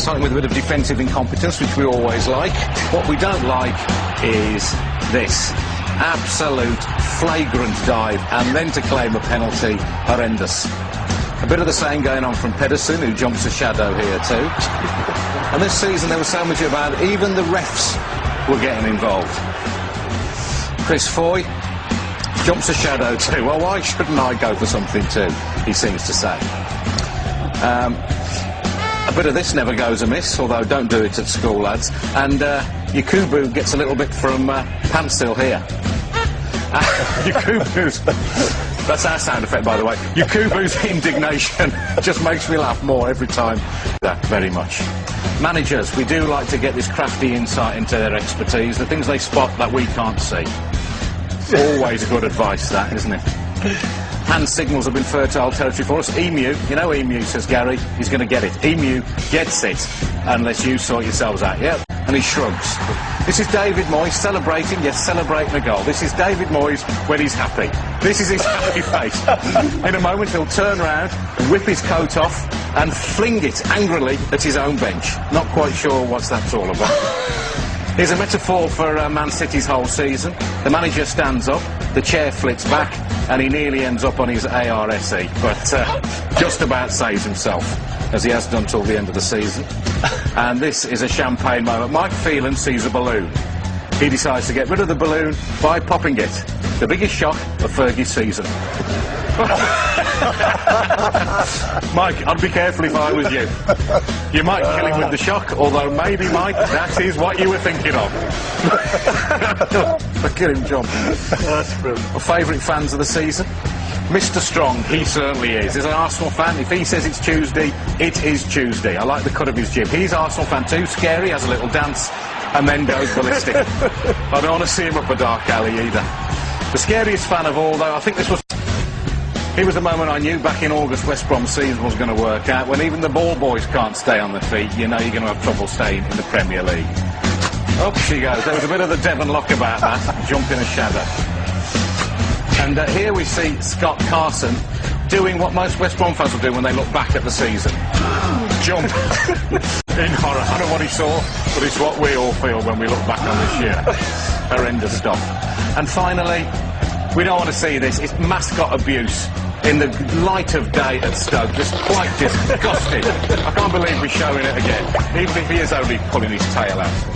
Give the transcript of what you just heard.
something with a bit of defensive incompetence, which we always like. What we don't like is this. Absolute flagrant dive, and then to claim a penalty, horrendous. A bit of the same going on from Pedersen, who jumps a shadow here too. And this season there was so much about it, even the refs were getting involved. Chris Foy jumps a shadow too. Well, why shouldn't I go for something too, he seems to say. A bit of this never goes amiss, although don't do it at school, lads. And Yakubu gets a little bit from Pantsil here. Yakubu's... That's our sound effect, by the way. Yakubu's indignation just makes me laugh more every time. That very much. Managers, we do like to get this crafty insight into their expertise, the things they spot that we can't see. Always good advice, that, isn't it? Hand signals have been fertile territory for us. Emu, you know Emu, says Gary, he's going to get it. Emu gets it, unless you sort yourselves out. Yep. And he shrugs. This is David Moyes celebrating, yes, celebrating a goal. This is David Moyes when he's happy. This is his happy face. In a moment he'll turn round, whip his coat off and fling it angrily at his own bench. Not quite sure what that's all about. Here's a metaphor for Man City's whole season. The manager stands up, the chair flits back, and he nearly ends up on his ARSE, but just about saves himself, as he has done till the end of the season. And this is a champagne moment. Mike Phelan sees a balloon. He decides to get rid of the balloon by popping it. The biggest shock of Fergie's season. Mike, I'd be careful if I was you. You might kill him with the shock, although maybe, Mike, that is what you were thinking of. Look at him jump. That's brilliant. My favourite fans of the season? Mr. Strong, he certainly is. As an Arsenal fan, if he says it's Tuesday, it is Tuesday. I like the cut of his jib. He's Arsenal fan too, scary, has a little dance, and then goes ballistic. I don't want to see him up a dark alley either. The scariest fan of all, though, I think this was... Here was the moment I knew back in August West Brom's season was going to work out. When even the ball boys can't stay on their feet, you know you're going to have trouble staying in the Premier League. Up she goes. There was a bit of the Devon lock about that. Jump in a shadow. And here we see Scott Carson doing what most West Brom fans will do when they look back at the season. Jump. In horror. I don't know what he saw, but it's what we all feel when we look back on this year. Horrendous stuff. And finally, we don't want to see this. It's mascot abuse in the light of day at Stoke. Just quite disgusting. I can't believe we're showing it again, even if he is only pulling his tail out.